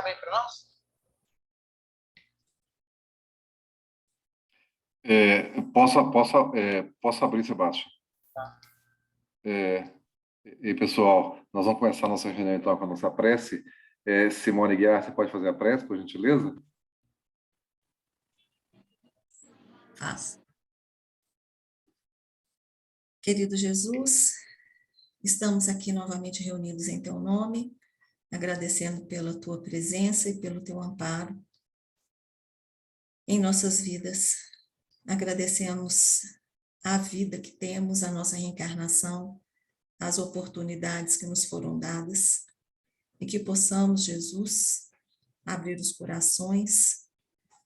bem para nós? Posso abrir, Sebastião? Tá. E, pessoal, nós vamos começar a nossa reunião, então, com a nossa prece. Simone Guiar, você pode fazer a prece, por gentileza? Faço. Querido Jesus, estamos aqui novamente reunidos em teu nome, agradecendo pela tua presença e pelo teu amparo em nossas vidas. Agradecemos a vida que temos, a nossa reencarnação, as oportunidades que nos foram dadas, e que possamos, Jesus, abrir os corações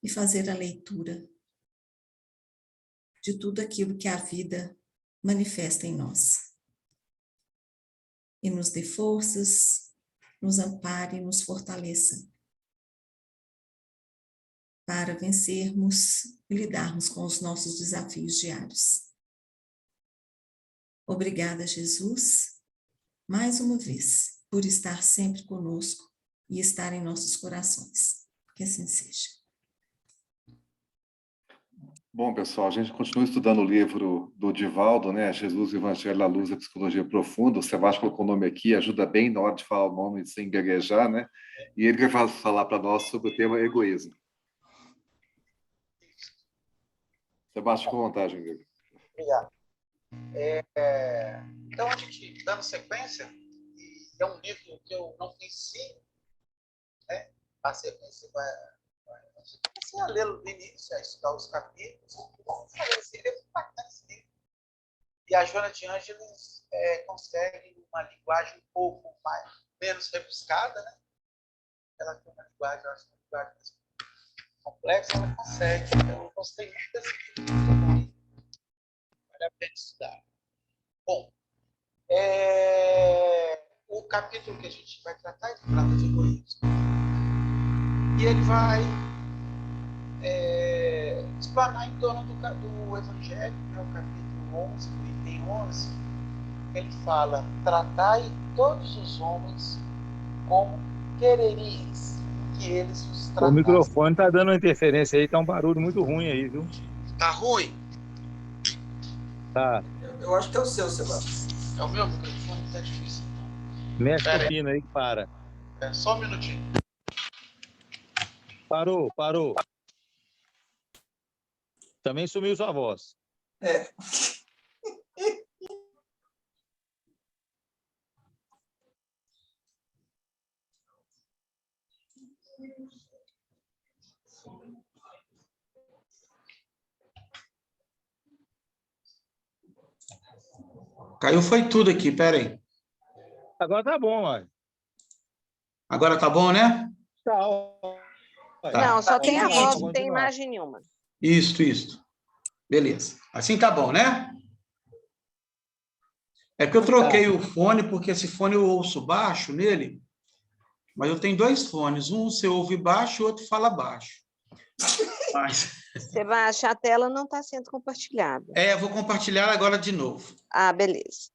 e fazer a leitura de tudo aquilo que a vida manifesta em nós. E nos dê forças, nos ampare e nos fortaleça para vencermos e lidarmos com os nossos desafios diários. Obrigada, Jesus, mais uma vez, por estar sempre conosco e estar em nossos corações. Que assim seja. Bom, pessoal, a gente continua estudando o livro do Divaldo, né? Jesus, o Evangelho à Luz da Psicologia Profunda. O Sebastião colocou o nome aqui, ajuda bem na hora de falar o nome sem gaguejar, né? E ele vai falar para nós sobre o tema egoísmo. Sebastião, com vontade, amigo. Obrigado. Então, a gente, dando sequência, é um livro que eu não conheci, né? A sequência eu comecei a lê-lo no início, a estudar os capítulos. Eu falei assim, ele é muito bacana esse livro. E a Joana de Ângeles consegue uma linguagem um pouco menos rebuscada, né? Ela tem uma linguagem, eu acho, uma linguagem mais complexa, ela consegue. Eu gostei muito desse livro. Vale a pena estudar. Bom, o capítulo que a gente vai tratar trata de egoísmo. E ele vai explanar em torno do Evangelho, né, o capítulo 11, do item 11, ele fala: tratai todos os homens como quereríeis que eles os tratassem. O microfone tá dando uma interferência aí, tá um barulho muito ruim aí, viu? Tá ruim? Tá. Eu acho que é o seu, Sebastião. É o meu microfone? Tá difícil. Mexe no pino aí que para. Só um minutinho. Parou. Também sumiu sua voz. Caiu foi tudo aqui, peraí. Agora tá bom, mano. Agora tá bom, né? Tá. Não, só tem a voz, Vamos não tem continuar. imagem nenhuma. Isso. Beleza. Assim tá bom, né? É porque eu troquei o fone, porque esse fone eu ouço baixo nele, mas eu tenho dois fones. Um você ouve baixo e o outro fala baixo. Mas... Sebastião, a tela não está sendo compartilhada. eu vou compartilhar agora de novo. Ah, beleza.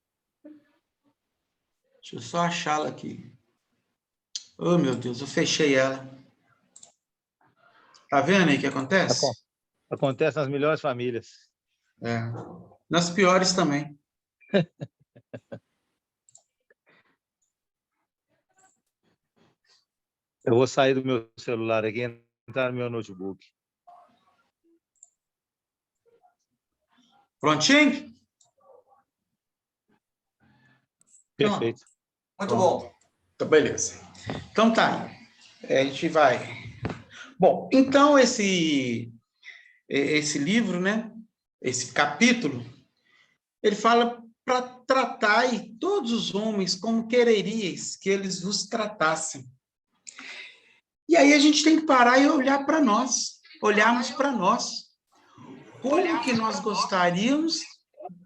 Deixa eu só achá-la aqui. Oh, meu Deus, eu fechei ela. Tá vendo aí o que acontece? Acontece nas melhores famílias. Nas piores também. Eu vou sair do meu celular aqui e entrar no meu notebook. Prontinho? Perfeito. Muito bom. Então, beleza. Então tá. A gente vai... Bom, então esse livro, né? Esse capítulo, ele fala para tratar todos os homens como quereríeis que eles vos tratassem. E aí a gente tem que parar e olhar para nós, olharmos para nós. Como que nós gostaríamos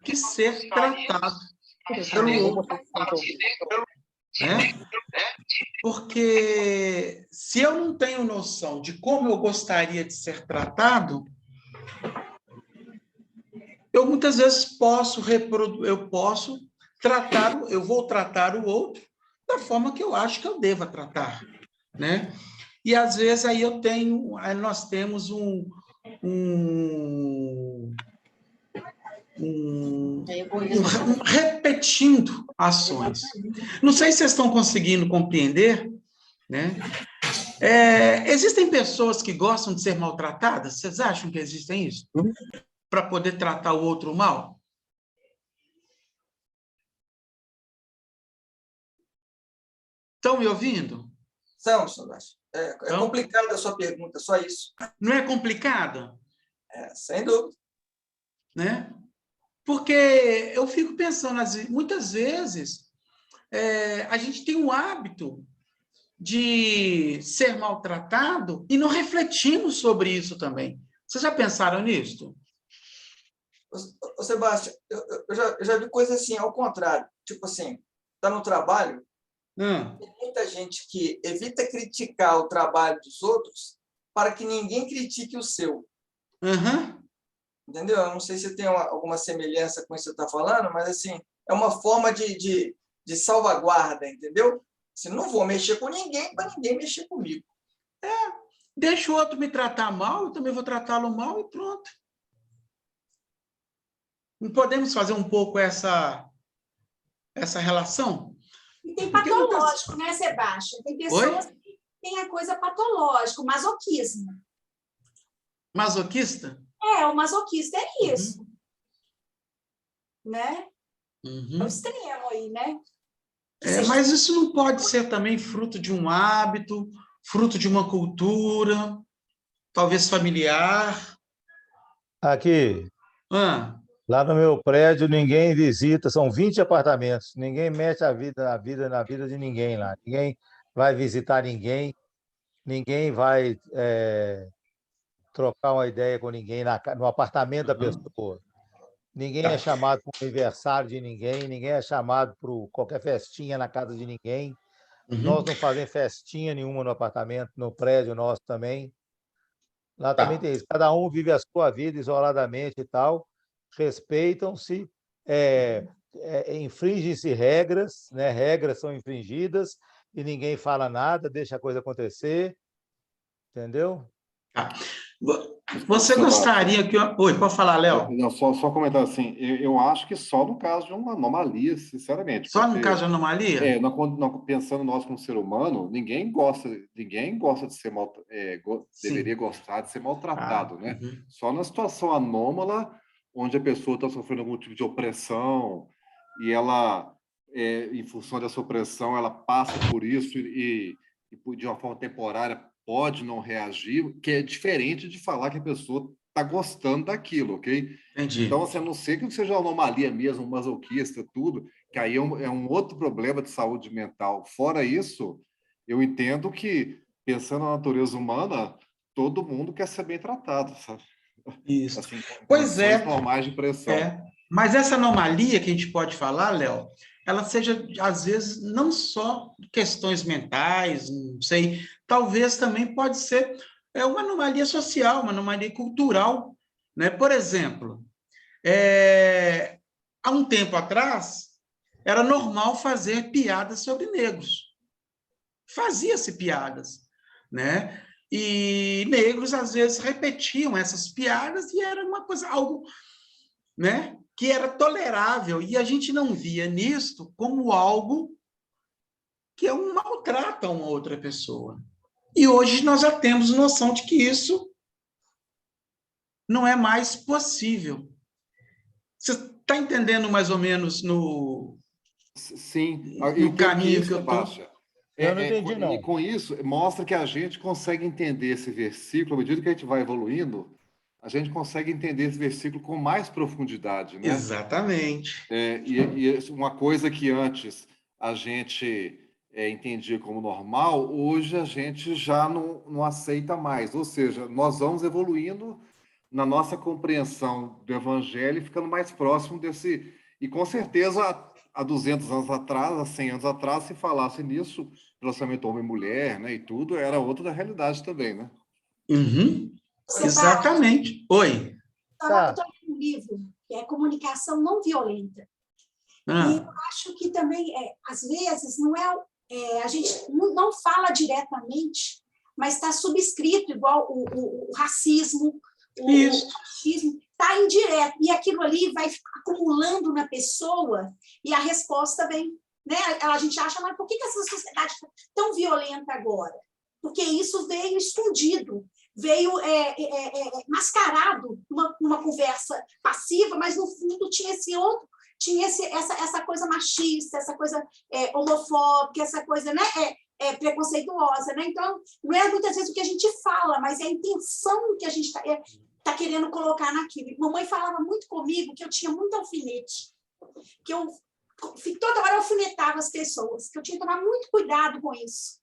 de ser tratados pelo outro? Porque se eu não tenho noção de como eu gostaria de ser tratado, eu muitas vezes eu vou tratar o outro da forma que eu acho que eu deva tratar, né? e às vezes aí nós temos repetindo ações. Não sei se vocês estão conseguindo compreender, né? Existem pessoas que gostam de ser maltratadas? Vocês acham que existem isso? Para poder tratar o outro mal? Estão me ouvindo? São, Sebastião. É complicada a sua pergunta, só isso. Não é complicada? Sem dúvida. Né? Porque eu fico pensando, muitas vezes, a gente tem o hábito de ser maltratado e não refletimos sobre isso também. Vocês já pensaram nisso? Ô, Sebastião, eu já vi coisa assim, ao contrário. Tipo assim, está no trabalho, tem muita gente que evita criticar o trabalho dos outros para que ninguém critique o seu. Uhum. Entendeu? Eu não sei se tem alguma semelhança com isso que você está falando, mas assim, é uma forma de salvaguarda, entendeu? Assim, não vou mexer com ninguém para ninguém mexer comigo. Deixa o outro me tratar mal, eu também vou tratá-lo mal e pronto. Não podemos fazer um pouco essa relação? E tem patológico, né, Sebastião? Tem pessoas que têm a coisa patológica, o masoquismo. Masoquista? O masoquista é isso. Né? É o extremo aí, né? Mas isso não pode ser também fruto de um hábito, fruto de uma cultura, talvez familiar. Aqui, Ah, lá no meu prédio, ninguém visita, são 20 apartamentos, ninguém mete a vida na vida de ninguém lá. Ninguém vai visitar ninguém, ninguém vai trocar uma ideia com ninguém no apartamento da pessoa. Ninguém é chamado para o aniversário de ninguém, ninguém é chamado para qualquer festinha na casa de ninguém. Nós não fazemos festinha nenhuma no apartamento, no prédio nosso também. Lá também tem isso. Cada um vive a sua vida isoladamente e tal. Respeitam-se, infringem-se regras, né? Regras são infringidas e ninguém fala nada, deixa a coisa acontecer. Entendeu? Você gostaria que... Oi, pode falar, Léo. Não, só comentar assim, eu acho que só no caso de uma anomalia, sinceramente. Só no caso de anomalia? Pensando nós como ser humano, ninguém gosta de ser deveria gostar de ser maltratado, né? Só na situação anômala, onde a pessoa está sofrendo algum tipo de opressão e ela, em função dessa opressão, ela passa por isso e de uma forma temporária pode não reagir, que é diferente de falar que a pessoa está gostando daquilo, ok? Entendi. Então, assim, a não ser que seja uma anomalia mesmo, um masoquista, tudo, que aí é um outro problema de saúde mental. Fora isso, eu entendo que, pensando na natureza humana, todo mundo quer ser bem tratado, sabe? Isso. Assim, pois é. Normais de pressão. Mas essa anomalia que a gente pode falar, Léo, ela seja, às vezes, não só questões mentais, não sei, talvez também pode ser uma anomalia social, uma anomalia cultural, né? Por exemplo, há um tempo atrás, era normal fazer piadas sobre negros. Fazia-se piadas, né? E negros, às vezes, repetiam essas piadas e era uma coisa, algo, né, que era tolerável, e a gente não via nisto como algo que é um maltrato a uma outra pessoa. E hoje nós já temos noção de que isso não é mais possível. Você está entendendo mais ou menos no caminho que eu estou... Eu não entendi, não. E com isso, mostra que a gente consegue entender esse versículo, à medida que a gente vai evoluindo, a gente consegue entender esse versículo com mais profundidade, né? Exatamente. E uma coisa que antes a gente entendia como normal, hoje a gente já não aceita mais. Ou seja, nós vamos evoluindo na nossa compreensão do evangelho, ficando mais próximo desse... E com certeza, há 200 anos atrás, há 100 anos atrás, se falasse nisso, relacionamento homem-mulher, né, e tudo, era outra da realidade também, né? Exatamente. Oi. Eu estou lendo um livro que é Comunicação Não Violenta. E eu acho que também, às vezes, não a gente não fala diretamente mas está subscrito, igual o racismo, o machismo, está indireto, e aquilo ali vai acumulando na pessoa, e a resposta vem, né? A gente acha, mas por que essa sociedade está tão violenta agora? Porque isso veio escondido, veio mascarado numa conversa passiva, mas no fundo tinha essa coisa machista, essa coisa homofóbica, essa coisa, né, preconceituosa, né? Então, não é muitas vezes o que a gente fala, mas é a intenção que a gente está querendo colocar naquilo. Mamãe falava muito comigo que eu tinha muito alfinete, que eu toda hora alfinetava as pessoas, que eu tinha que tomar muito cuidado com isso,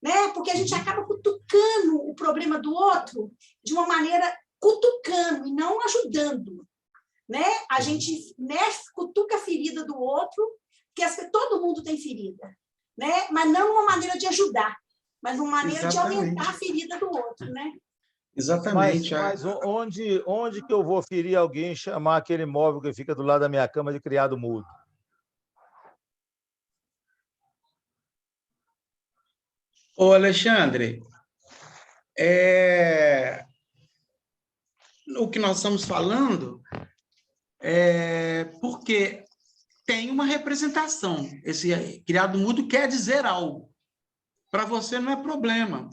né? Porque a gente acaba cutucando o problema do outro de uma maneira cutucando e não ajudando, né? A gente, né, cutuca a ferida do outro, porque todo mundo tem ferida, né? Mas não uma maneira de ajudar, mas uma maneira de aumentar a ferida do outro, né? Exatamente. Mas onde que eu vou ferir alguém e chamar aquele móvel que fica do lado da minha cama de criado mudo? Ô, Alexandre, o que nós estamos falando é porque tem uma representação. Esse criado mudo quer dizer algo. Para você não é problema,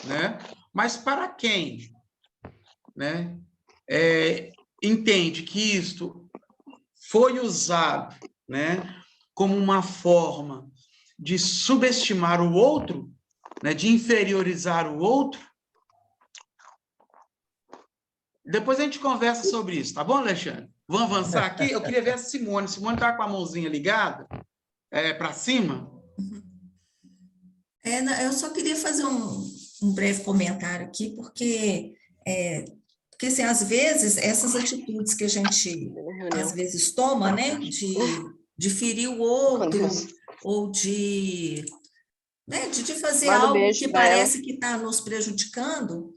né? Mas para quem, né, entende que isto foi usado, né, como uma forma de subestimar o outro, né, de inferiorizar o outro, depois a gente conversa sobre isso, tá bom, Alexandre? Vamos avançar aqui? Eu queria ver a Simone. Simone está com a mãozinha ligada para cima. Eu só queria fazer um breve comentário aqui, porque assim, às vezes, essas atitudes que a gente, às vezes, toma, né, de ferir o outro, ou de fazer algo que parece que está nos prejudicando,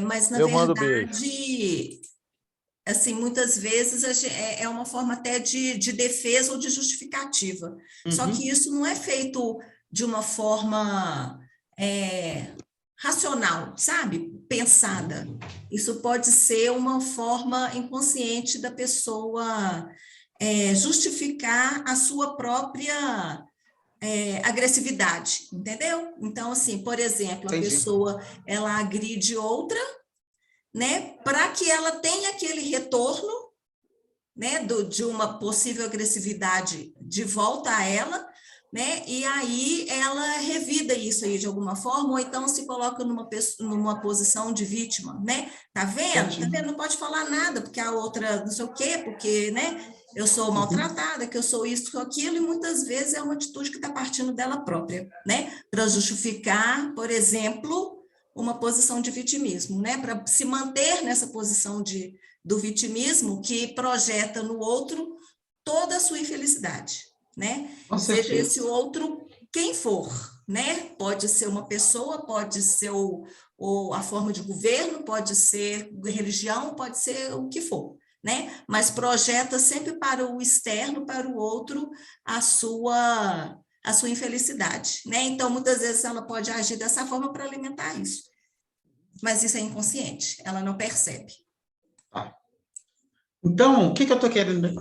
mas, na verdade, assim, muitas vezes é uma forma até de defesa ou de justificativa. Só que isso não é feito de uma forma racional, sabe? Pensada. Isso pode ser uma forma inconsciente da pessoa justificar a sua própria agressividade, entendeu? Então, assim, por exemplo, a pessoa, ela agride outra, né, para que ela tenha aquele retorno, né, de uma possível agressividade de volta a ela, né, e aí ela revida isso aí de alguma forma, ou então se coloca numa posição de vítima, né? Tá vendo? Tá vendo? Não pode falar nada, porque a outra não sei o quê, porque, né, eu sou maltratada, que eu sou isso, aquilo, e muitas vezes é uma atitude que está partindo dela própria, né? Para justificar, por exemplo, uma posição de vitimismo, né? Para se manter nessa posição do vitimismo que projeta no outro toda a sua infelicidade, né? Seja esse outro quem for, né? Pode ser uma pessoa, pode ser a forma de governo, pode ser religião, pode ser o que for, né? Mas projeta sempre para o externo, para o outro, a sua infelicidade, né? Então, muitas vezes ela pode agir dessa forma para alimentar isso. Mas isso é inconsciente, ela não percebe. Então, o que eu estou querendo...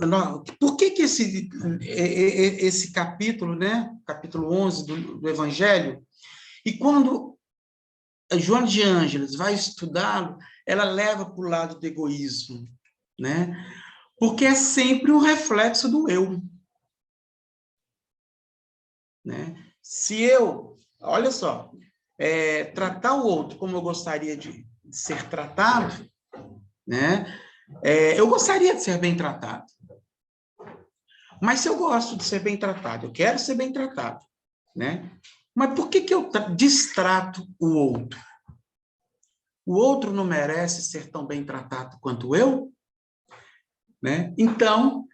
Por que esse capítulo, né? Capítulo 11 do Evangelho, e quando a Joana de Ângeles vai estudá-lo, ela leva para o lado do egoísmo, né? Porque é sempre um reflexo do eu. Né? Se eu, olha só, tratar o outro como eu gostaria de ser tratado, né? Eu gostaria de ser bem tratado. Mas se eu gosto de ser bem tratado, eu quero ser bem tratado, né? Mas por que eu destrato o outro? O outro não merece ser tão bem tratado quanto eu? Né? Então,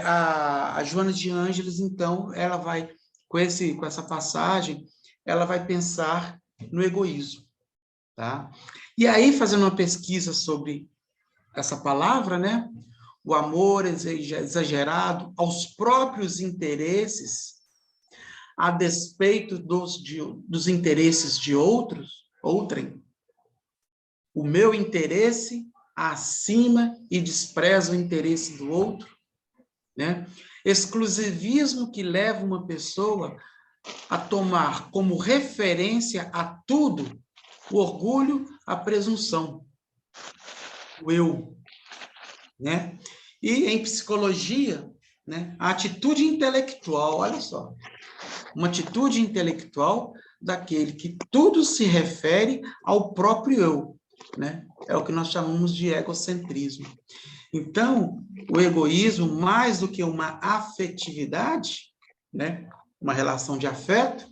a Joana de Ângeles, então, ela vai, com essa passagem, ela vai pensar no egoísmo. Tá? E aí, fazendo uma pesquisa sobre essa palavra, né? O amor exagerado aos próprios interesses, a despeito dos interesses de outrem. O meu interesse acima e despreza o interesse do outro, né? Exclusivismo que leva uma pessoa a tomar como referência a tudo o orgulho, a presunção, o eu, né? E em psicologia, né, a atitude intelectual, olha só, uma atitude intelectual daquele que tudo se refere ao próprio eu, né? É o que nós chamamos de egocentrismo. Então, o egoísmo, mais do que uma afetividade, né, uma relação de afeto,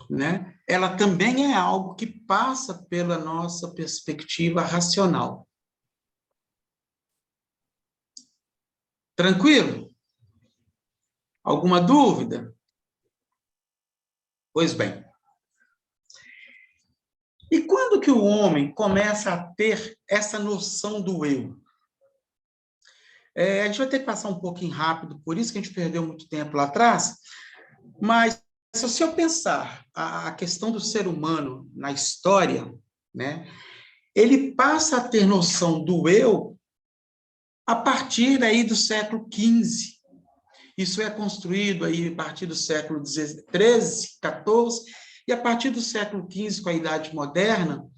né, ela também é algo que passa pela nossa perspectiva racional. Tranquilo? Alguma dúvida? Pois bem. E quando que o homem começa a ter essa noção do eu? A gente vai ter que passar um pouquinho rápido, por isso que a gente perdeu muito tempo lá atrás, mas se eu pensar a questão do ser humano na história, né, ele passa a ter noção do eu a partir aí do século XV. Isso é construído aí a partir do século XIII, XIV, e a partir do século XV, com a Idade Moderna,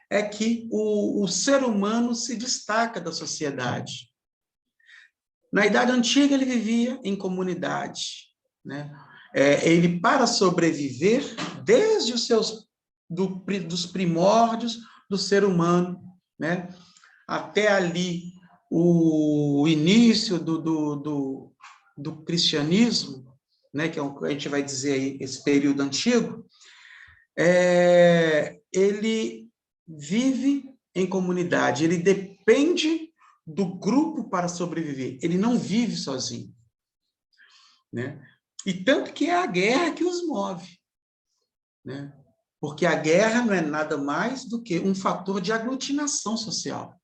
é que o ser humano se destaca da sociedade. Na Idade Antiga, ele vivia em comunidade, né? Ele, para sobreviver, desde dos primórdios do ser humano, né, até ali o início do cristianismo, né, que é a gente vai dizer aí, esse período antigo, ele vive em comunidade, ele depende do grupo para sobreviver, ele não vive sozinho, né? E tanto que é a guerra que os move, né? Porque a guerra não é nada mais do que um fator de aglutinação social.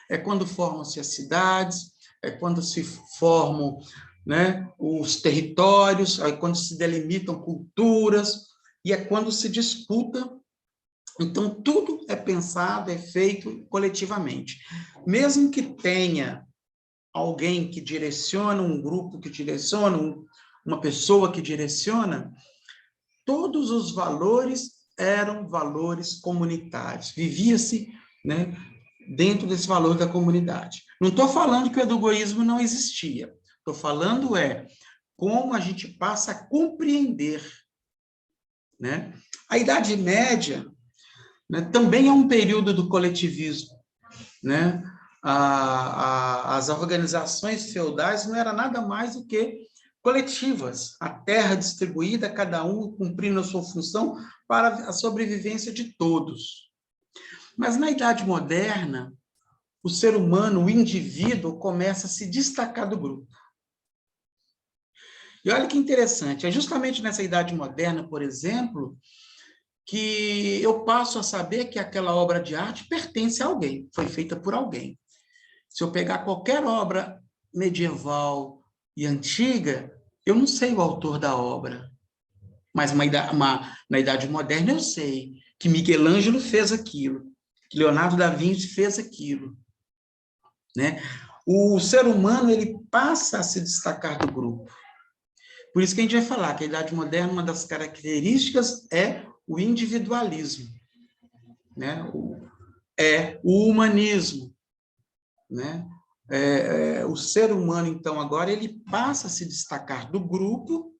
É quando formam-se as cidades, é quando se formam, né, os territórios, é quando se delimitam culturas, e é quando se disputa. Então, tudo é pensado, é feito coletivamente. Mesmo que tenha alguém que direciona, um grupo que direciona, uma pessoa que direciona, todos os valores eram valores comunitários. Vivia-se, né, dentro desse valor da comunidade. Não estou falando que o egoísmo não existia. Estou falando como a gente passa a compreender, né? A Idade Média, né, também é um período do coletivismo, né? As organizações feudais não eram nada mais do que coletivas, a terra distribuída, cada um cumprindo a sua função para a sobrevivência de todos. Mas na Idade Moderna, o ser humano, o indivíduo, começa a se destacar do grupo. E olha que interessante, é justamente nessa Idade Moderna, por exemplo, que eu passo a saber que aquela obra de arte pertence a alguém, foi feita por alguém. Se eu pegar qualquer obra medieval e antiga, eu não sei o autor da obra, mas na Idade Moderna eu sei que Miguel Ângelo fez aquilo, que Leonardo da Vinci fez aquilo, né? O ser humano, ele passa a se destacar do grupo. Por isso que a gente vai falar que a Idade Moderna, uma das características é o individualismo, né? O humanismo, né? O ser humano, então, agora, ele passa a se destacar do grupo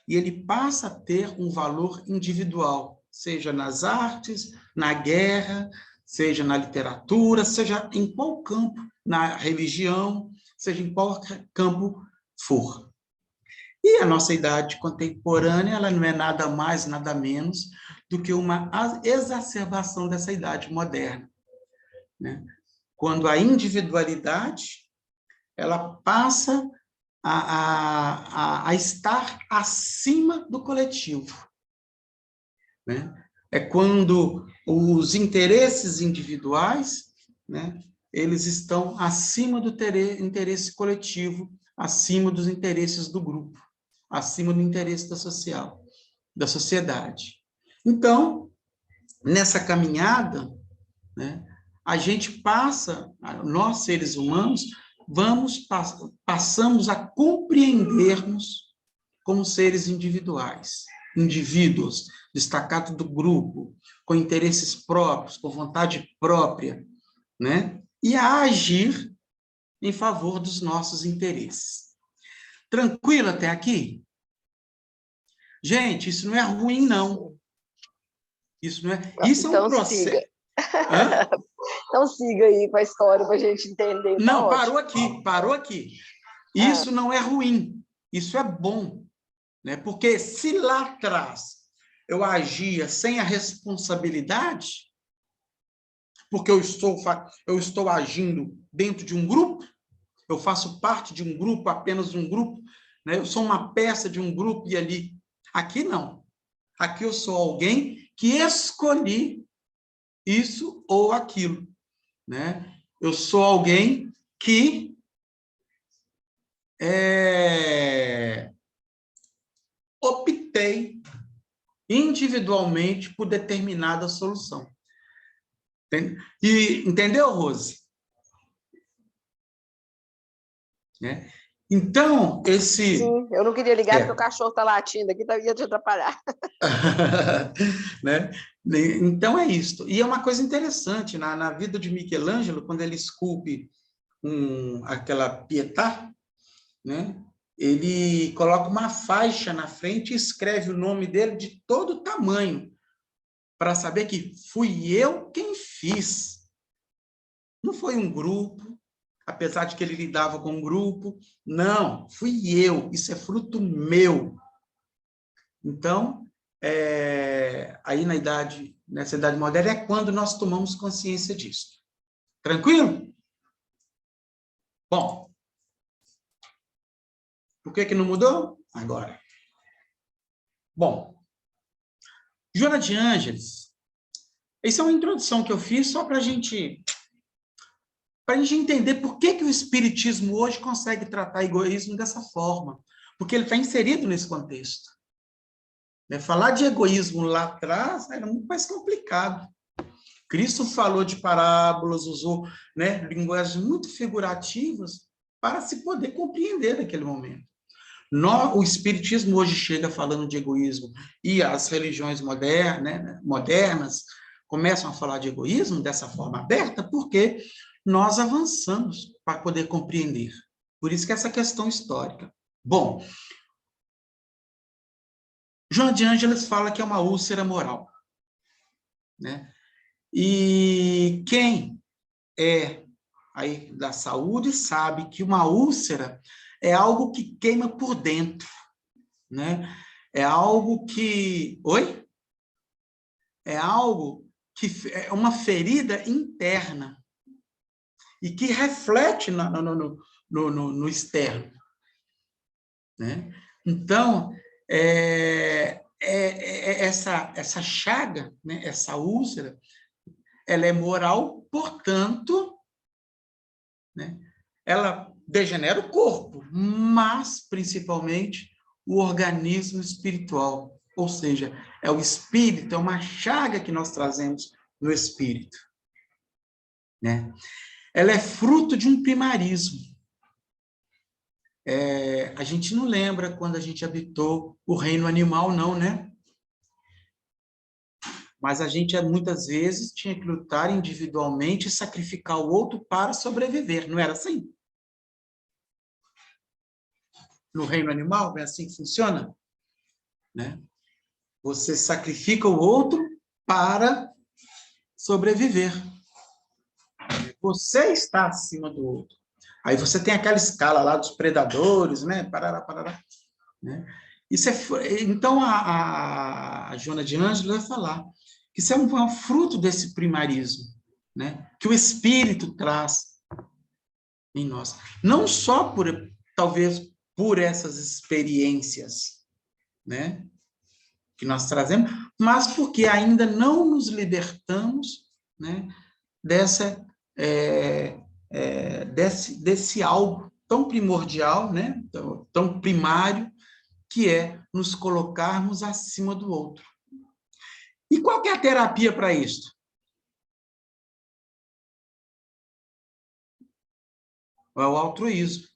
e ele passa a ter um valor individual, seja nas artes, na guerra, seja na literatura, seja em qual campo, na religião, seja em qual campo for. E a nossa idade contemporânea, ela não é nada mais, nada menos do que uma exacerbação dessa idade moderna, né? Quando a individualidade, ela passa a estar acima do coletivo, né? É quando os interesses individuais, né, eles estão acima do interesse coletivo, acima dos interesses do grupo, acima do interesse da social. da sociedade. Então, nessa caminhada, né, a gente passa, nós seres humanos, passamos a compreendermos como seres individuais, indivíduos destacados do grupo, com interesses próprios, com vontade própria, né? E a agir em favor dos nossos interesses. Tranquilo até aqui? Gente, isso não é ruim, não. Isso não é. Isso Então, é um processo. siga. Hã? Então, siga aí com a história para a gente entender. Tá Não, ótimo. parou aqui. Isso não é ruim, isso é bom. Né? Porque se lá atrás eu agia sem a responsabilidade, porque eu estou agindo dentro de um grupo, eu faço parte de um grupo, apenas de um grupo, né? Eu sou uma peça de um grupo e ali. Aqui não. Aqui eu sou alguém que escolhi isso ou aquilo, né? Eu sou alguém que optei individualmente por determinada solução. E entendeu, Rose? Né? Então, esse... Sim, eu não queria ligar porque o cachorro está latindo aqui, ia te atrapalhar. Né? Então, é isso. E é uma coisa interessante, na vida de Michelangelo, quando ele esculpe aquela Pietà, né? Ele coloca uma faixa na frente e escreve o nome dele de todo tamanho, para saber que fui eu quem fiz. Não foi um grupo, apesar de que ele lidava com um grupo. Não, fui eu. Isso é fruto meu. Então, aí nessa idade moderna, é quando nós tomamos consciência disso. Tranquilo? Bom, por que não mudou? Agora. Bom, Joana de Ângeles, essa é uma introdução que eu fiz só para a gente entender por que o Espiritismo hoje consegue tratar egoísmo dessa forma, porque ele está inserido nesse contexto. Né? Falar de egoísmo lá atrás era muito mais complicado. Cristo falou de parábolas, usou, né, linguagens muito figurativas para se poder compreender naquele momento. O Espiritismo hoje chega falando de egoísmo e as religiões modernas começam a falar de egoísmo dessa forma aberta porque nós avançamos para poder compreender. Por isso que essa questão histórica. Bom, Joana de Ângeles fala que é uma úlcera moral. Né? E quem é aí da saúde sabe que uma úlcera é algo que queima por dentro, né? É algo que... Oi? É algo que é uma ferida interna e que reflete no externo, né? Então, essa chaga, né? Essa úlcera, ela é moral, portanto, né? Ela degenera o corpo, mas, principalmente, o organismo espiritual. Ou seja, é o espírito, é uma chaga que nós trazemos no espírito. Né? Ela é fruto de um primarismo. A gente não lembra quando a gente habitou o reino animal, não, né? Mas a gente, muitas vezes, tinha que lutar individualmente e sacrificar o outro para sobreviver. Não era assim? No reino animal, é assim que funciona? Né? Você sacrifica o outro para sobreviver. Você está acima do outro. Aí você tem aquela escala lá dos predadores, né? Parará, parará. Né? Então, a Joana de Ângeles vai falar que isso é um fruto desse primarismo, né? Que o Espírito traz em nós. Não só, talvez, por essas experiências, né? Que nós trazemos, mas porque ainda não nos libertamos, né? Desse algo tão primordial, né? Tão primário, que é nos colocarmos acima do outro. E qual que é a terapia para isso? É o altruísmo.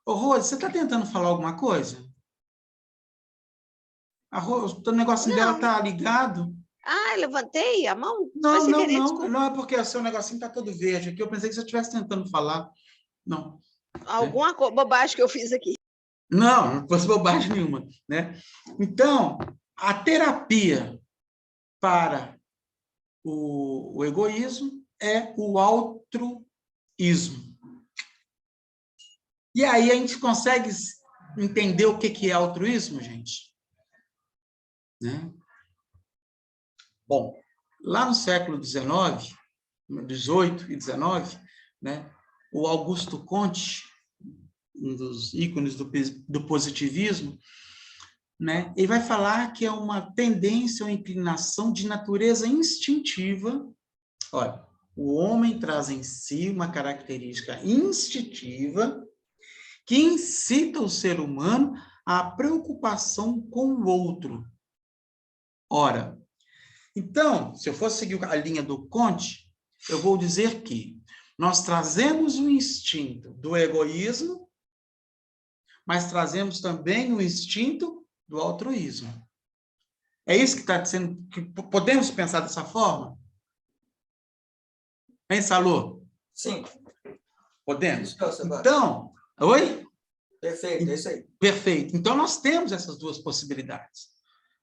Ô, Rose, você está tentando falar alguma coisa? A Rose, o negocinho dela está ligado? Ah, levantei a mão? Não, não é porque o seu negocinho está todo verde aqui. Eu pensei que você estivesse tentando falar. Não. Alguma bobagem que eu fiz aqui. Não fosse bobagem nenhuma, né? Então, a terapia para o egoísmo é o altruísmo. E aí a gente consegue entender o que é altruísmo, gente? Né? Bom, lá no século XIX, 18 e 19, né, o Augusto Comte, um dos ícones do positivismo, né, ele vai falar que é uma tendência ou inclinação de natureza instintiva. Olha, o homem traz em si uma característica instintiva que incita o ser humano à preocupação com o outro. Ora, então, se eu for seguir a linha do Comte, eu vou dizer que nós trazemos o instinto do egoísmo, mas trazemos também o instinto do altruísmo. É isso que está sendo... que podemos pensar dessa forma? Hein, Salô? Sim. Podemos? Então, oi? Perfeito, é isso aí. Perfeito. Então, nós temos essas duas possibilidades.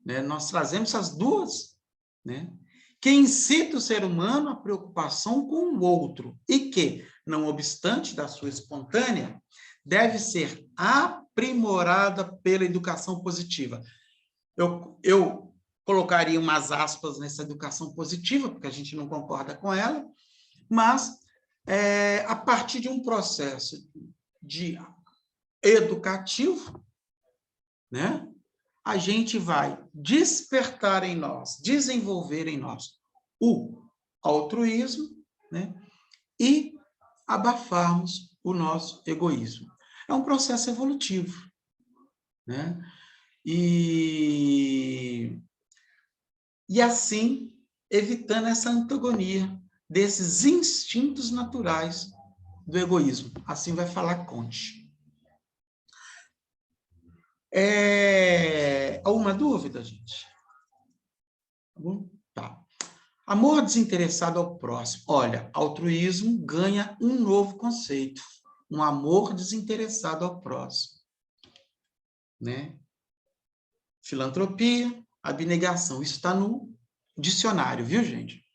Né? Nós trazemos essas duas, né? Que incita o ser humano à preocupação com o outro e que, não obstante da sua espontânea, deve ser aprimorada pela educação positiva. Eu colocaria umas aspas nessa educação positiva, porque a gente não concorda com ela, mas a partir de um processo de educativo, né, a gente vai despertar em nós, desenvolver em nós o altruísmo, né, e abafarmos o nosso egoísmo. É um processo evolutivo, né? E assim, evitando essa antagonia desses instintos naturais do egoísmo. Assim vai falar Comte. Alguma dúvida, gente? Tá. Amor desinteressado ao próximo. Olha, altruísmo ganha um novo conceito. Um amor desinteressado ao próximo. Né? Filantropia, abnegação. Isso está no dicionário, viu, gente?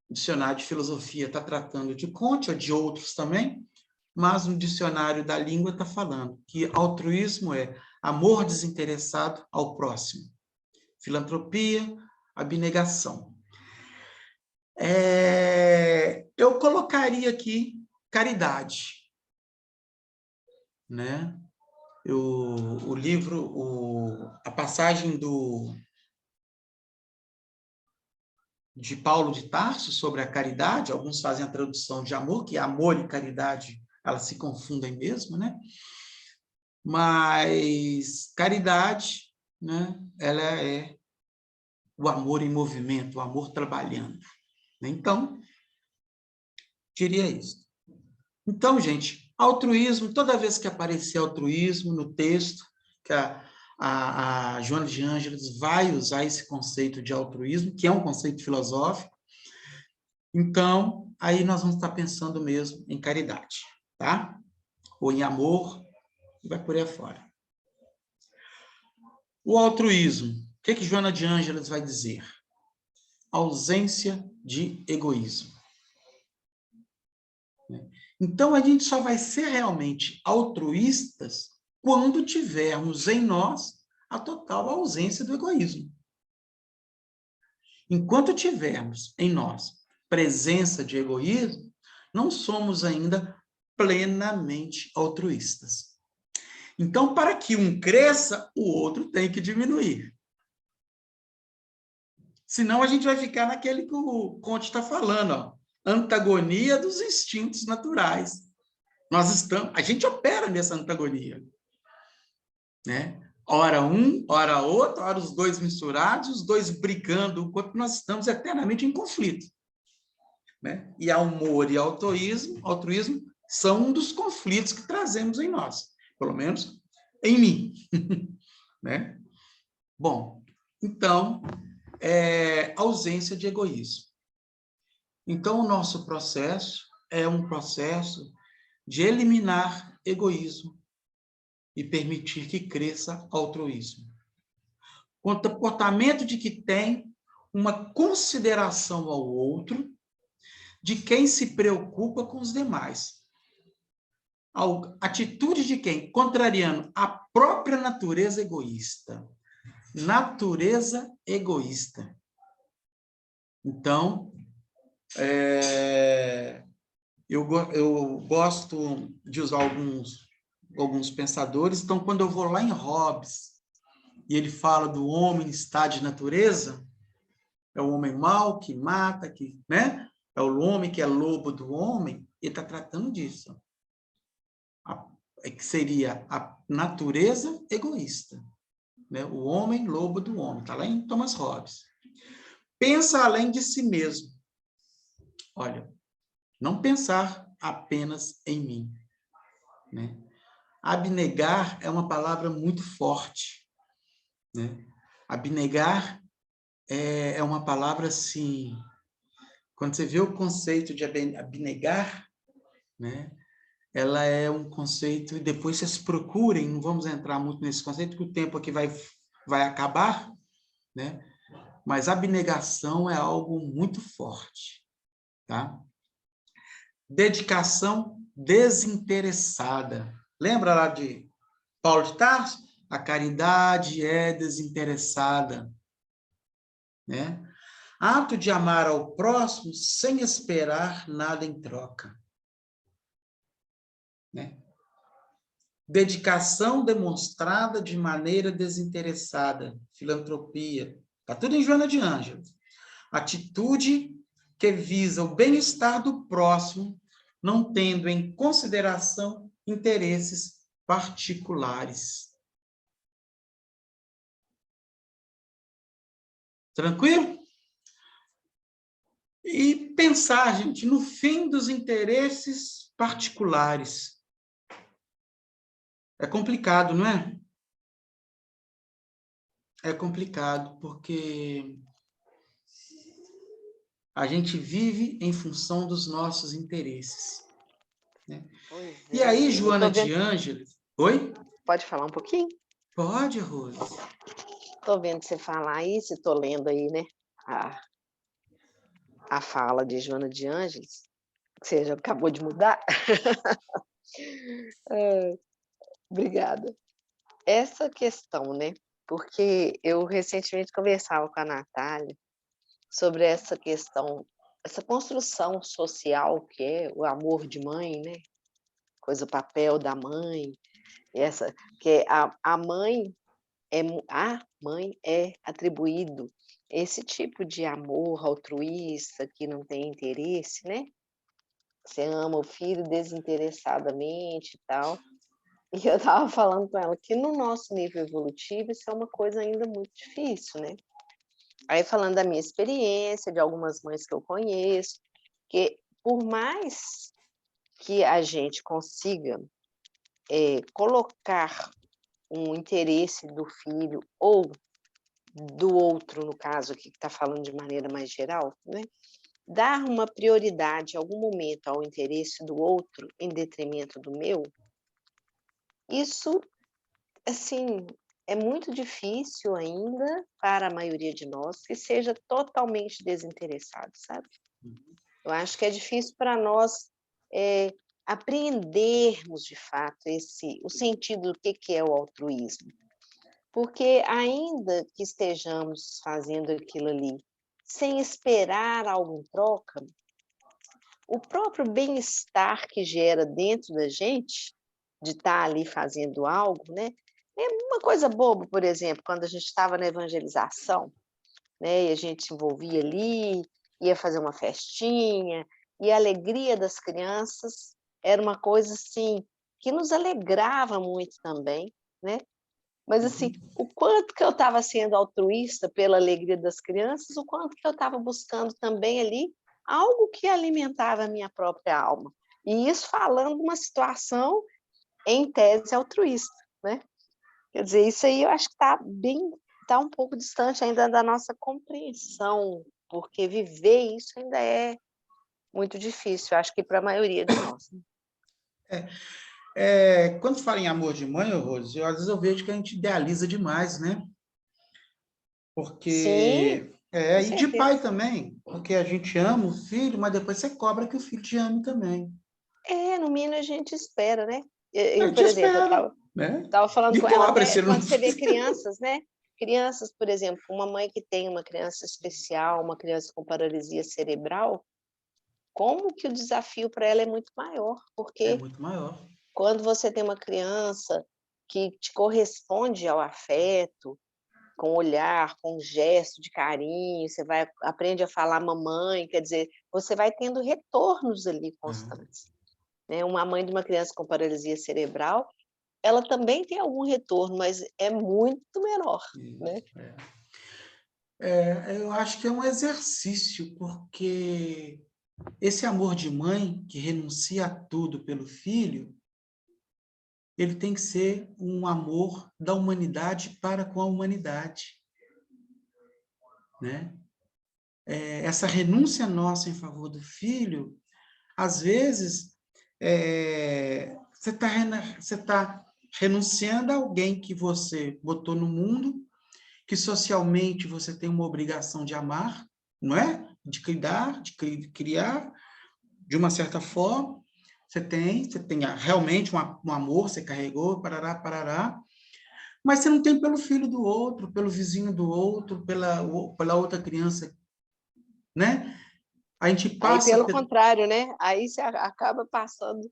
O dicionário de filosofia está tratando de Comte ou de outros também, mas no dicionário da língua está falando que altruísmo é amor desinteressado ao próximo. Filantropia, abnegação. Eu colocaria aqui caridade. Né? O livro, a passagem de Paulo de Tarso sobre a caridade, alguns fazem a tradução de amor, que amor e caridade, elas se confundem mesmo, né? Mas caridade, né, ela é o amor em movimento, o amor trabalhando. Então, diria isso. Então, gente, altruísmo, toda vez que aparecer altruísmo no texto, que a Joana de Ângeles vai usar esse conceito de altruísmo, que é um conceito filosófico, então, aí nós vamos estar pensando mesmo em caridade, tá? Ou em amor, e vai por aí afora. O altruísmo, o que Joana de Ângeles vai dizer? Ausência de egoísmo. Então, a gente só vai ser realmente altruístas quando tivermos em nós a total ausência do egoísmo. Enquanto tivermos em nós presença de egoísmo, não somos ainda plenamente altruístas. Então, para que um cresça, o outro tem que diminuir. Senão, a gente vai ficar naquele que o Comte está falando, ó, antagonia dos instintos naturais. A gente opera nessa antagonia. Né? Ora um, ora outro, ora os dois misturados, os dois brigando, enquanto nós estamos eternamente em conflito. Né? E amor e altruísmo são um dos conflitos que trazemos em nós, pelo menos em mim. Né? Bom, então, ausência de egoísmo. Então, o nosso processo é um processo de eliminar egoísmo e permitir que cresça altruísmo. Comportamento de que tem uma consideração ao outro, de quem se preocupa com os demais. Atitude de quem? Contrariando a própria natureza egoísta. Natureza egoísta. Então, eu gosto de usar alguns pensadores. Então, quando eu vou lá em Hobbes, e ele fala do homem em estado de natureza, é o homem mau que mata, né? É o homem que é lobo do homem, ele está tratando disso. Que seria a natureza egoísta. Né? O homem lobo do homem. Está lá em Thomas Hobbes. Pensa além de si mesmo. Olha, não pensar apenas em mim. Né? Abnegar é uma palavra muito forte. Né? Abnegar é uma palavra assim... Quando você vê o conceito de abnegar, né? Ela é um conceito, e depois vocês procurem, não vamos entrar muito nesse conceito, porque o tempo aqui vai acabar, né? Mas abnegação é algo muito forte. Tá? Dedicação desinteressada. Lembra lá de Paulo de Tarso? A caridade é desinteressada. Né? Ato de amar ao próximo sem esperar nada em troca. Né? Dedicação demonstrada de maneira desinteressada. Filantropia. Está tudo em Joana de Ângeles. Atitude que visa o bem-estar do próximo, não tendo em consideração interesses particulares. Tranquilo? E pensar, gente, no fim dos interesses particulares. É complicado, não é? É complicado, porque a gente vive em função dos nossos interesses. Né? E aí, Joana de Ângeles... Oi? Pode falar um pouquinho? Pode, Rose. Estou vendo você falar isso, estou lendo aí, né? A fala de Joana de Ângeles, que você já acabou de mudar. Obrigada. Essa questão, né? Porque eu recentemente conversava com a Natália sobre essa questão, essa construção social que é o amor de mãe, né? Coisa, o papel da mãe, que a mãe é atribuído esse tipo de amor altruísta que não tem interesse, né? Você ama o filho desinteressadamente e tal. E eu estava falando com ela que no nosso nível evolutivo isso é uma coisa ainda muito difícil, né? Aí falando da minha experiência, de algumas mães que eu conheço, que por mais que a gente consiga colocar um interesse do filho ou do outro, no caso aqui, que está falando de maneira mais geral, né? Dar uma prioridade em algum momento ao interesse do outro em detrimento do meu, isso, assim, é muito difícil ainda para a maioria de nós que seja totalmente desinteressado, sabe? Eu acho que é difícil para nós apreendermos, de fato, o sentido do que é o altruísmo. Porque ainda que estejamos fazendo aquilo ali sem esperar algo em troca, o próprio bem-estar que gera dentro da gente, de estar ali fazendo algo, né? É uma coisa boba, por exemplo, quando a gente estava na evangelização, né? E a gente se envolvia ali, ia fazer uma festinha, e a alegria das crianças era uma coisa assim que nos alegrava muito também, né? Mas, assim, o quanto que eu estava sendo altruísta pela alegria das crianças, o quanto que eu estava buscando também ali algo que alimentava a minha própria alma. E isso falando de uma situação, em tese, altruísta, né? Quer dizer, isso aí eu acho que está um pouco distante ainda da nossa compreensão, porque viver isso ainda é muito difícil, eu acho que para a maioria de nós. Quando fala em amor de mãe, Rose, às vezes eu vejo que a gente idealiza demais, né? Porque... Sim, e de pai também, porque a gente ama o filho, mas depois você cobra que o filho te ame também. No mínimo a gente espera, né? A gente Por exemplo, espera, né? estava falando Me com ela cobra até se não... quando você vê crianças, né? Crianças, por exemplo, uma mãe que tem uma criança especial, uma criança com paralisia cerebral, como que o desafio para ela é muito maior, porque É muito maior. quando você tem uma criança que te corresponde ao afeto, com olhar, com gesto de carinho, você aprende a falar mamãe, quer dizer, você vai tendo retornos ali constantes. Né? Uma mãe de uma criança com paralisia cerebral, ela também tem algum retorno, mas é muito menor. Né? Eu acho que é um exercício, porque esse amor de mãe que renuncia a tudo pelo filho, ele tem que ser um amor da humanidade para com a humanidade. Né? Essa renúncia nossa em favor do filho, às vezes, você tá renunciando a alguém que você botou no mundo, que socialmente você tem uma obrigação de amar, não é? De cuidar, de criar, de uma certa forma. Você tem realmente um amor, você carregou, parará, mas você não tem pelo filho do outro, pelo vizinho do outro, pela outra criança, né? A gente passa... Aí, pelo contrário, né? Aí você acaba passando,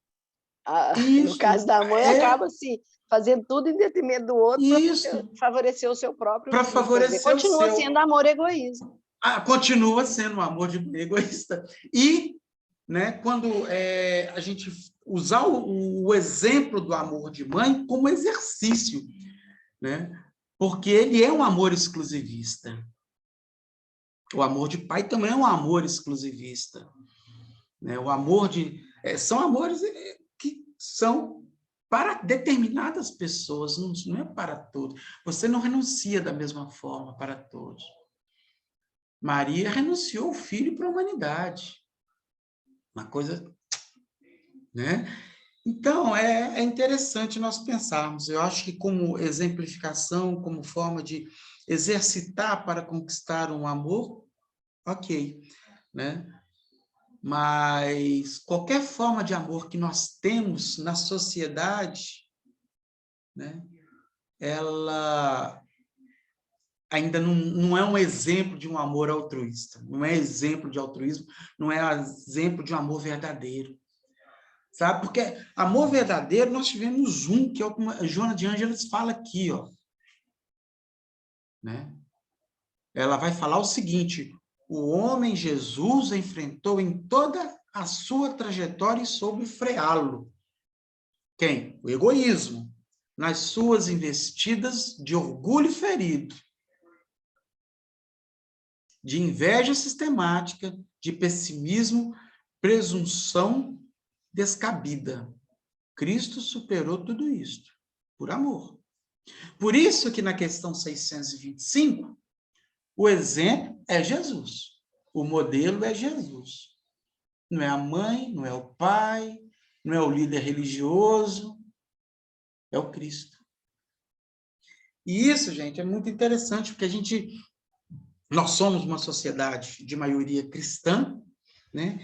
no caso Isso, da mãe, acaba assim, fazendo tudo em detrimento do outro para favorecer o seu próprio para umbigo. Quer dizer, favorecer o continua seu... sendo amor egoísmo. Continua sendo um amor de egoísta. E, né, quando a gente usar o exemplo do amor de mãe como exercício, né? Porque ele é um amor exclusivista. O amor de pai também é um amor exclusivista. Né? O amor de... são amores que são para determinadas pessoas, não é para todos. Você não renuncia da mesma forma para todos. Maria renunciou o filho para a humanidade. Uma coisa... Né? Então, é interessante nós pensarmos. Eu acho que como exemplificação, como forma de exercitar para conquistar um amor, ok, né? Mas qualquer forma de amor que nós temos na sociedade, né? Ela ainda não é um exemplo de um amor altruísta, não é exemplo de altruísmo, não é exemplo de um amor verdadeiro. Sabe? Porque amor verdadeiro, nós tivemos um, que é o que a Joana de Ângeles fala aqui, ó. Né? Ela vai falar o seguinte: o homem Jesus enfrentou em toda a sua trajetória e soube freá-lo. Quem? O egoísmo, nas suas investidas de orgulho ferido, de inveja sistemática, de pessimismo, presunção descabida. Cristo superou tudo isto, por amor. Por isso que na questão 625, o exemplo é Jesus. O modelo é Jesus. Não é a mãe, não é o pai, não é o líder religioso, é o Cristo. E isso, gente, é muito interessante, porque nós somos uma sociedade de maioria cristã, né?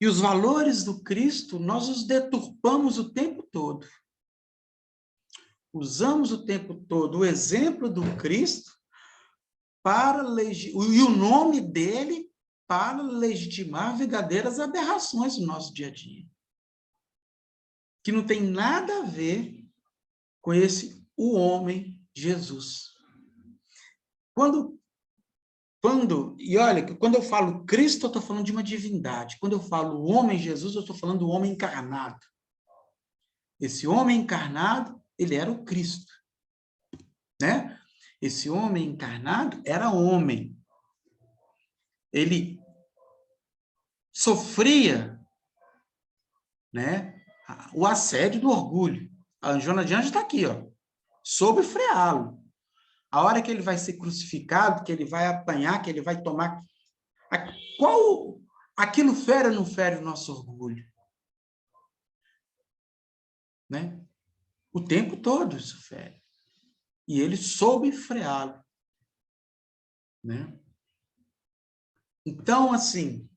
E os valores do Cristo, nós os deturpamos o tempo todo. Usamos o tempo todo o exemplo do Cristo e o nome dele para legitimar verdadeiras aberrações no nosso dia a dia. Que não tem nada a ver com o homem Jesus. E olha, que quando eu falo Cristo, eu estou falando de uma divindade. Quando eu falo homem Jesus, eu estou falando do homem encarnado. Esse homem encarnado, ele era o Cristo. né? Esse homem encarnado era homem. Ele sofria, né, o assédio do orgulho. A Joana de Anjos está aqui, ó, soube freá-lo. A hora que ele vai ser crucificado, que ele vai apanhar, que ele vai tomar... Aquilo fere ou não fere o nosso orgulho? Né? O tempo todo isso fere. E ele soube freá-lo. Né? Então, assim,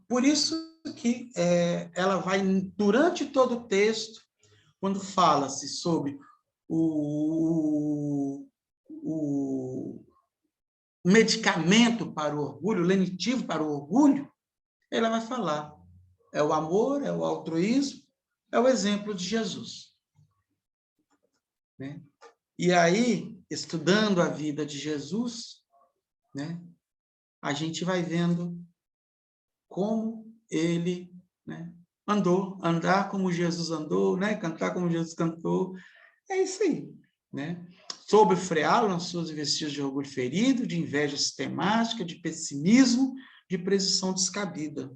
por isso que ela vai, durante todo o texto, quando fala-se sobre o medicamento para o orgulho, o lenitivo para o orgulho, ela vai falar. É o amor, é o altruísmo, é o exemplo de Jesus. Né? E aí, estudando a vida de Jesus, né, a gente vai vendo como ele, né, andar como Jesus andou, né, cantar como Jesus cantou. É isso aí. Né? Soube freá-lo nas suas investidas de orgulho ferido, de inveja sistemática, de pessimismo, de presunção descabida.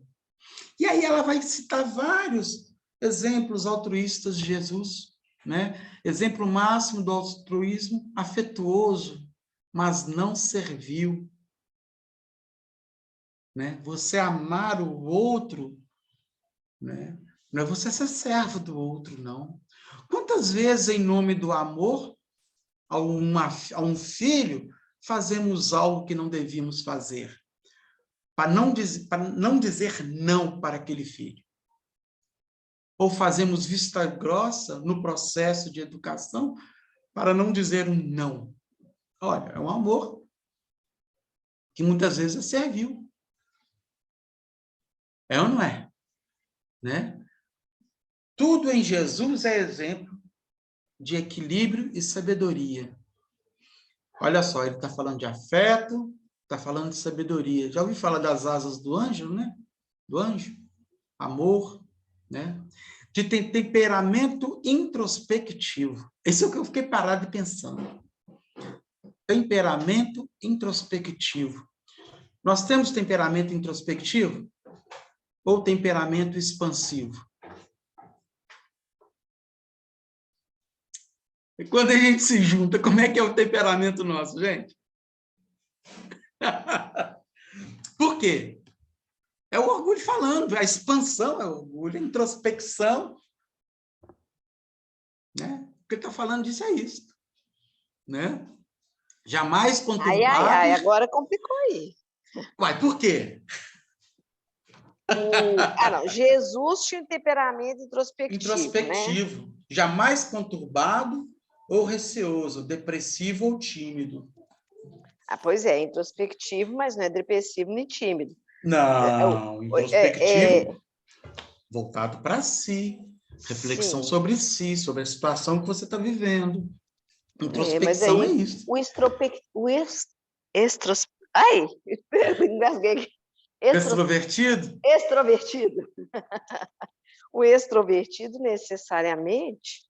E aí ela vai citar vários exemplos altruístas de Jesus, né? Exemplo máximo do altruísmo afetuoso, mas não servil. Né? Você amar o outro, né? Não é você ser servo do outro, não. Quantas vezes, em nome do amor a um filho, fazemos algo que não devíamos fazer? Para não dizer não para aquele filho. Ou fazemos vista grossa no processo de educação para não dizer um não. Olha, é um amor que muitas vezes é servil. É ou não é? Né? Tudo em Jesus é exemplo de equilíbrio e sabedoria. Olha só, ele está falando de afeto, está falando de sabedoria. Já ouviu falar das asas do anjo, né? Do anjo? Amor, né? De temperamento introspectivo. Esse é o que eu fiquei parado e pensando. Temperamento introspectivo. Nós temos temperamento introspectivo ou temperamento expansivo? E quando a gente se junta, como é que é o temperamento nosso, gente? Por quê? É o orgulho falando, a expansão é o orgulho, a introspecção. Né? O que está falando disso é isso. Né? Jamais conturbado. Ai, agora complicou aí. Uai, por quê? Não, Jesus tinha um temperamento introspectivo. Né? Jamais conturbado ou receoso, depressivo ou tímido. Pois é, introspectivo, mas não é depressivo nem tímido. Não, introspectivo, voltado para si, reflexão sim. sobre si, sobre a situação que você está vivendo. Introspecção é isso. Extrovertido? Extrovertido. O extrovertido, necessariamente,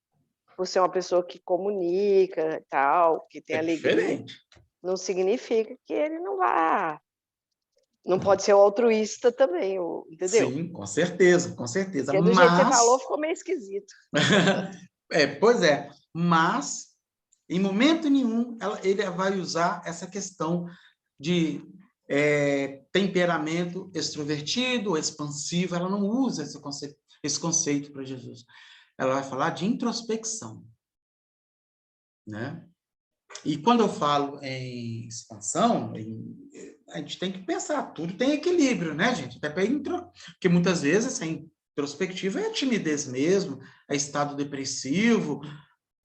por ser uma pessoa que comunica, tal, que tem alegria, diferente. Não significa que ele não pode ser altruísta também, entendeu? Sim, com certeza, com certeza. Porque do jeito que você falou, ficou meio esquisito. Pois é, mas em momento nenhum ele vai usar essa questão de temperamento extrovertido, expansivo, ela não usa esse conceito para Jesus. Ela vai falar de introspecção. Né? E quando eu falo em expansão, a gente tem que pensar, tudo tem equilíbrio, né, gente? Até porque muitas vezes essa introspectiva é timidez mesmo, é estado depressivo,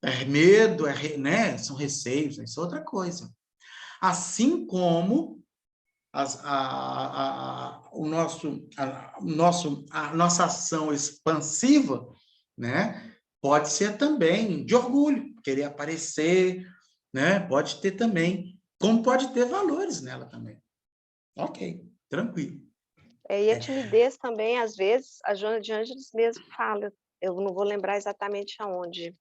é medo, né? São receios, isso é outra coisa. Assim como a nossa ação expansiva, né? Pode ser também de orgulho, querer aparecer, né? Pode ter também, como pode ter valores nela também. Ok, tranquilo. E a timidez também, às vezes, a Joana de Ângeles mesmo fala, eu não vou lembrar exatamente aonde,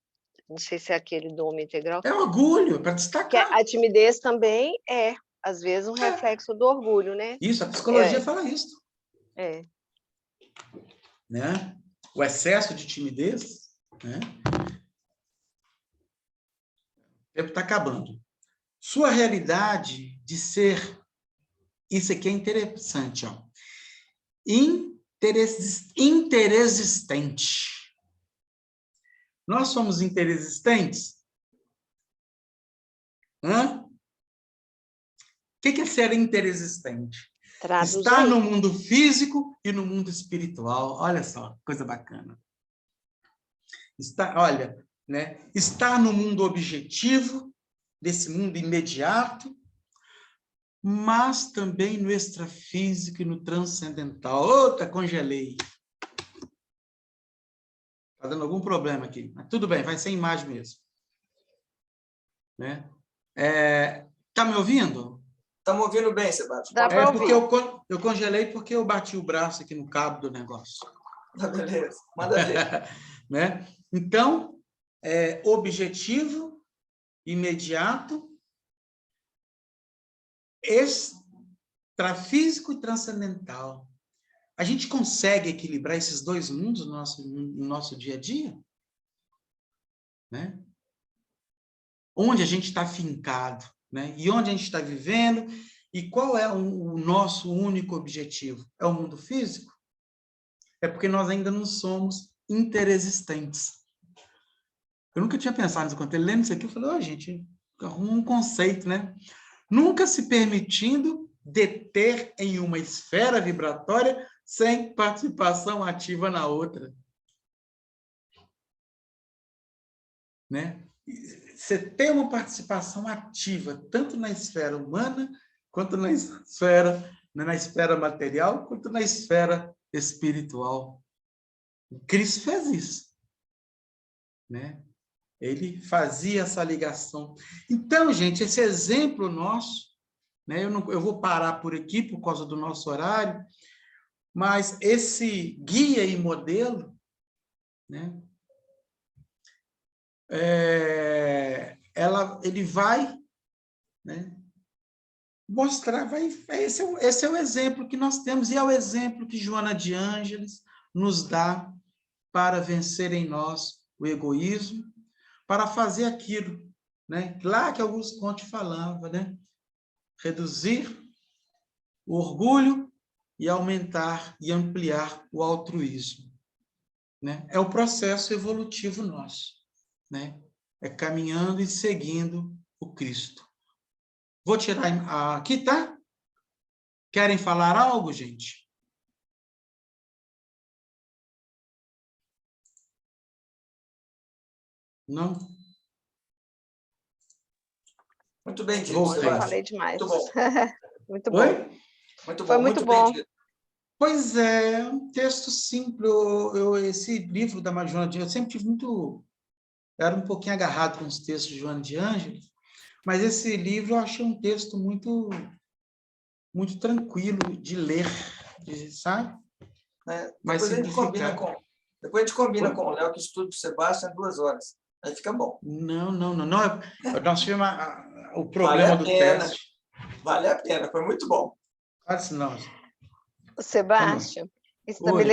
Não sei se é aquele do homem integral. É orgulho, para Que destacar. a timidez também é, às vezes, um reflexo do orgulho, né? Isso, a psicologia fala isso. É. Né? O excesso de timidez, né? O tempo está acabando. Sua realidade de ser, isso aqui é interessante, ó. Interexistente. Nós somos interexistentes? Hã? O que é ser interexistente? Traduz Estar aí. no mundo físico e no mundo espiritual. Olha só, coisa bacana. Olha, né? Estar no mundo objetivo, desse mundo imediato, mas também no extrafísico e no transcendental. Outra, congelei. Está dando algum problema aqui. Mas tudo bem, vai ser imagem mesmo. Né? Tá me ouvindo? Estamos ouvindo bem, Sebastião. Dá para Porque ouvir. eu congelei porque eu bati o braço aqui no cabo do negócio. Beleza, manda ver. Né? Então, objetivo, imediato, extrafísico e transcendental. A gente consegue equilibrar esses dois mundos no nosso dia a dia? Né? Onde a gente está fincado, né? E onde a gente está vivendo, e qual é o nosso único objetivo? É o mundo físico? É porque nós ainda não somos interexistentes. Eu nunca tinha pensado nisso. Quando ele lendo isso aqui, eu falei, gente, arruma um conceito, né? Nunca se permitindo deter em uma esfera vibratória sem participação ativa na outra. Né? Você tem uma participação ativa, tanto na esfera humana, quanto na esfera material, quanto na esfera espiritual. Cristo fez isso. Né? Ele fazia essa ligação. Então, gente, esse exemplo nosso, né? Eu vou parar por aqui por causa do nosso horário, mas esse guia e modelo, né? Ele vai, né, mostrar, esse é o exemplo que nós temos, e é o exemplo que Joana de Ângeles nos dá para vencer em nós o egoísmo, para fazer aquilo, né, lá que Augusto Conte falava, né, reduzir o orgulho e aumentar e ampliar o altruísmo. Né? É o processo evolutivo nosso. Né? É caminhando e seguindo o Cristo. Vou tirar aqui, tá? Querem falar algo, gente? Não? Muito bem, dito, Voltei. Eu falei demais. Muito bom. Muito bom. Oi? Muito bom. Foi muito bom. Bem dito. Pois é, um texto simples. Esse livro da Joana de Ângeles, eu sempre tive muito... Era um pouquinho agarrado com os textos de Joana de Ângeles, mas esse livro eu achei um texto muito, muito tranquilo de ler, sabe? Depois a gente combina com o Léo que estuda o Sebastião em 2 horas. Aí fica bom. Não. Nós tivemos o problema do teste. Vale a pena, foi muito bom. Claro, não. Sebastião, isso também